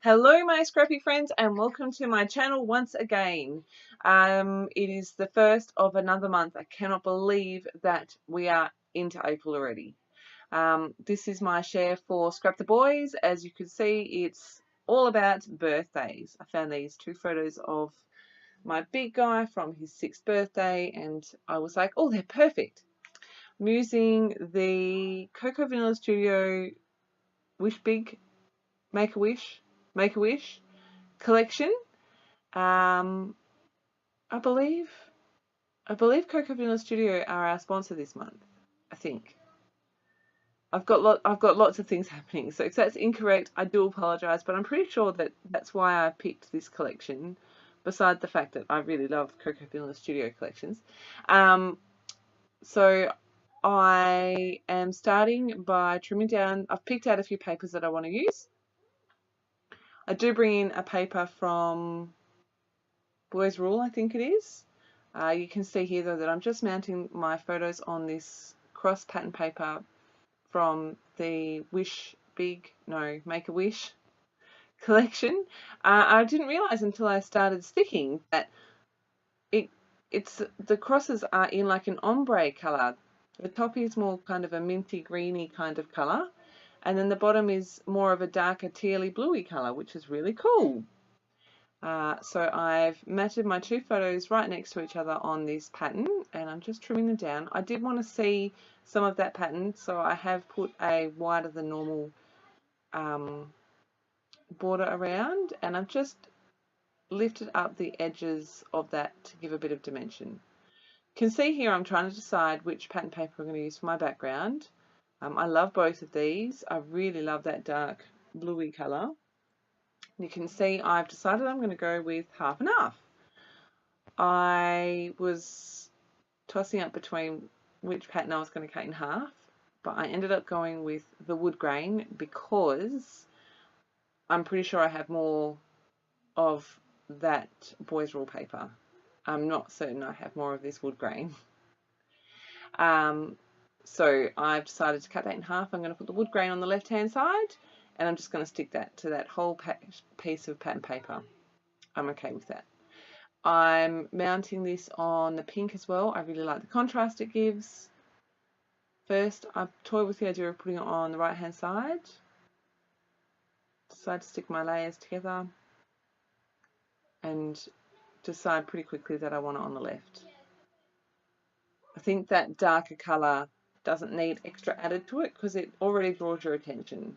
Hello my scrappy friends and welcome to my channel once again. It is the first of another month. I cannot believe that we are into April already. This is my share for Scrap the Boys. As you can see, it's all about birthdays. I found these two photos of my big guy from his 6th birthday and I was like, oh, they're perfect. I'm using the Cocoa Vanilla Studio Wish Big Make-A-Wish collection. I believe Cocoa Vanilla Studio are our sponsor this month. I think I've got lots of things happening, so if that's incorrect, I do apologise. But I'm pretty sure that that's why I picked this collection. Besides the fact that I really love Cocoa Vanilla Studio collections, so I am starting by trimming down. I've picked out a few papers that I want to use. I do bring in a paper from Boys Rule, I think it is. You can see here though that I'm just mounting my photos on this cross pattern paper from the Make-A-Wish collection. I didn't realise until I started sticking that the crosses are in like an ombre colour. The top is more kind of a minty greeny kind of colour, and then the bottom is more of a darker tealy bluey colour, which is really cool. So I've matted my two photos right next to each other on this pattern and I'm just trimming them down. I did want to see some of that pattern, so I have put a wider than normal border around and I've just lifted up the edges of that to give a bit of dimension. You can see here I'm trying to decide which pattern paper I'm going to use for my background. I love both of these. I really love that dark bluey colour. You can see I've decided I'm going to go with half and half. I was tossing up between which pattern I was going to cut in half, but I ended up going with the wood grain because I'm pretty sure I have more of that Boys Rule paper. I'm not certain I have more of this wood grain. So I've decided to cut that in half. I'm going to put the wood grain on the left hand side and I'm just going to stick that to that whole piece of pattern paper. I'm okay with that. I'm mounting this on the pink as well. I really like the contrast it gives. First, I toy with the idea of putting it on the right hand side. Decide to stick my layers together and decide pretty quickly that I want it on the left. I think that darker colour doesn't need extra added to it because it already draws your attention.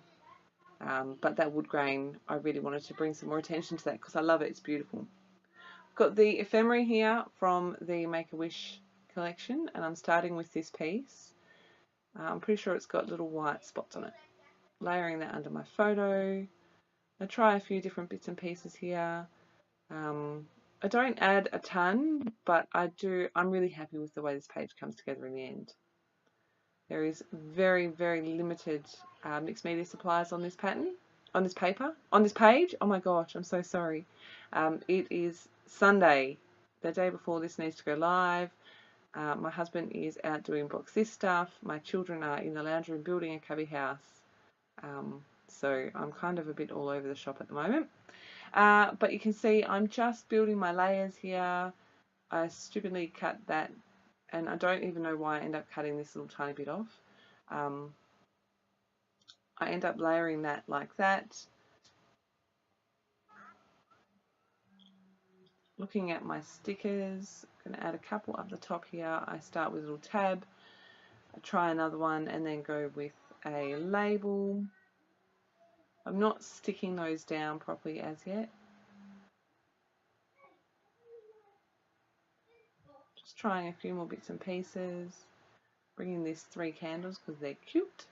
But that wood grain, I really wanted to bring some more attention to that because I love it. It's beautiful. Got the ephemera here from the Make-A-Wish collection and I'm starting with this piece. I'm pretty sure it's got little white spots on it. Layering that under my photo. I try a few different bits and pieces here. I don't add a ton, but I'm really happy with the way this page comes together in the end. There is very, very limited mixed media supplies on this pattern, on this page. Oh my gosh, I'm so sorry. It is Sunday, the day before this needs to go live. My husband is out doing box this stuff. My children are in the lounge room building a cubby house. So I'm kind of a bit all over the shop at the moment. But you can see I'm just building my layers here. I stupidly cut that and I don't even know why I end up cutting this little tiny bit off. I end up layering that like that. Looking at my stickers, I'm going to add a couple up the top here. I start with a little tab, I try another one and then go with a label. I'm not sticking those down properly as yet. Just trying a few more bits and pieces. Bringing these 3 candles because they're cute.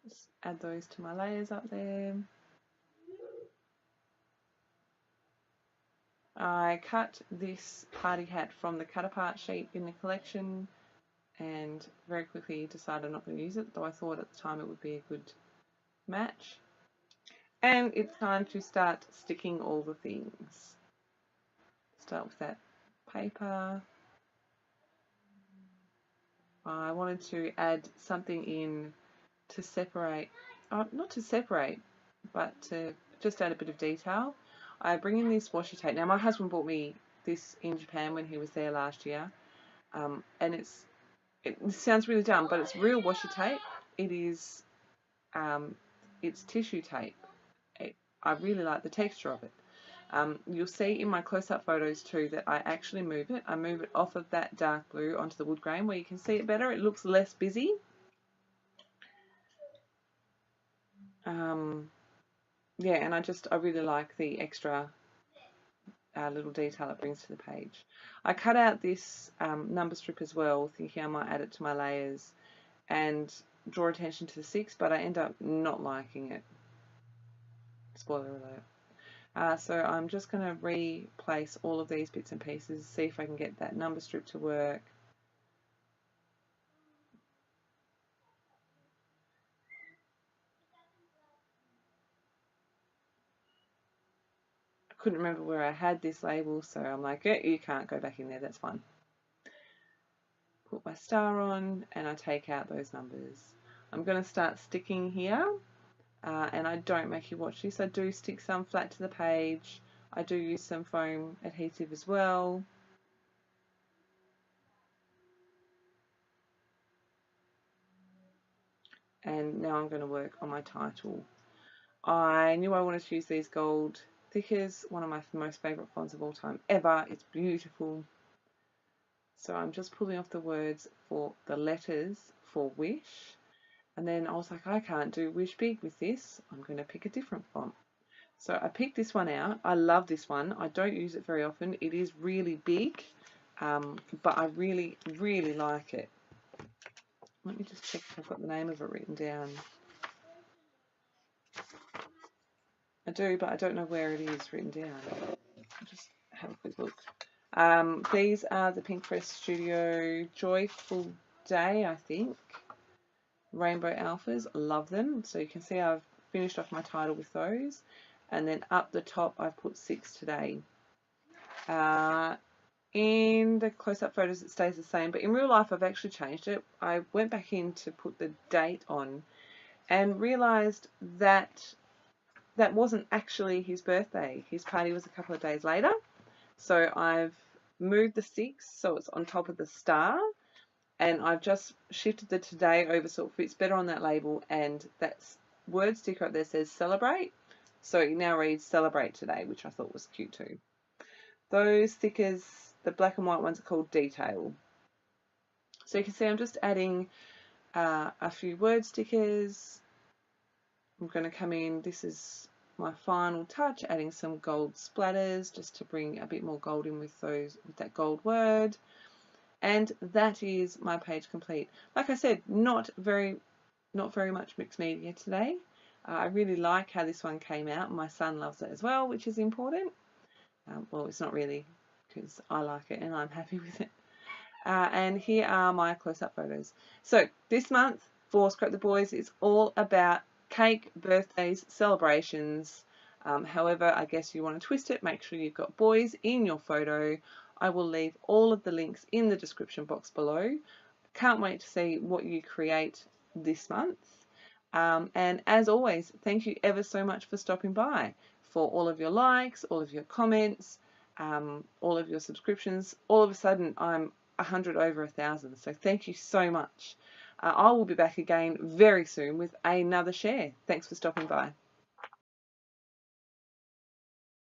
Just add those to my layers up there. I cut this party hat from the cut apart sheet in the collection and very quickly decided I'm not going to use it, though I thought at the time it would be a good match. And it's time to start sticking all the things. Start with that paper. I wanted to add something in to separate, not to separate, but to just add a bit of detail, I bring in this washi tape. Now my husband bought me this in Japan when he was there last year, and it sounds really dumb, but it's real washi tape. It is, it's tissue tape. I really like the texture of it. You'll see in my close-up photos too that I actually move it. I move it off of that dark blue onto the wood grain where you can see it better. It looks less busy. Yeah, and I really like the extra little detail it brings to the page. I cut out this number strip as well, thinking I might add it to my layers and draw attention to the 6, but I end up not liking it. Spoiler alert. So I'm just going to replace all of these bits and pieces, see if I can get that number strip to work. I couldn't remember where I had this label, so I'm like, you can't go back in there, that's fine. Put my star on and I take out those numbers. I'm going to start sticking here, and I don't make you watch this. I do stick some flat to the page. I do use some foam adhesive as well. And now I'm going to work on my title. I knew I wanted to use these gold thickers, one of my most favourite fonts of all time ever. It's beautiful. So I'm just pulling off the words for the letters for Wish. And then I was like, I can't do Wish Big with this. I'm going to pick a different font. So I picked this one out. I love this one. I don't use it very often. It is really big, but I really, really like it. Let me just check if I've got the name of it written down. I do, but I don't know where it is written down. I'll just have a quick look. These are the Pinkpress Studio Joyful Day, I think. Rainbow Alphas. Love them. So you can see I've finished off my title with those. And then up the top I've put 6 today. In the close-up photos it stays the same, but in real life I've actually changed it. I went back in to put the date on and realised that that wasn't actually his birthday. His party was a couple of days later. So I've moved the 6 so it's on top of the star, and I've just shifted the today over so it fits better on that label, and that word sticker up there says celebrate. So it now reads celebrate today, which I thought was cute too. Those stickers, the black and white ones, are called detail. So you can see I'm just adding a few word stickers. I'm going to come in, this is my final touch, adding some gold splatters just to bring a bit more gold in with that gold word. And that is my page complete. Like I said, not very much mixed media today. I really like how this one came out. My son loves it as well, which is important. Well, it's not really, because I like it and I'm happy with it. And here are my close-up photos. So this month for Scrap the Boys, it's all about cake, birthdays, celebrations. However, I guess you want to twist it, make sure you've got boys in your photo. I will leave all of the links in the description box below. Can't wait to see what you create this month. And as always, thank you ever so much for stopping by, for all of your likes, all of your comments, all of your subscriptions. All of a sudden, I'm 100 over 1,000. So thank you so much. I will be back again very soon with another share. Thanks for stopping by.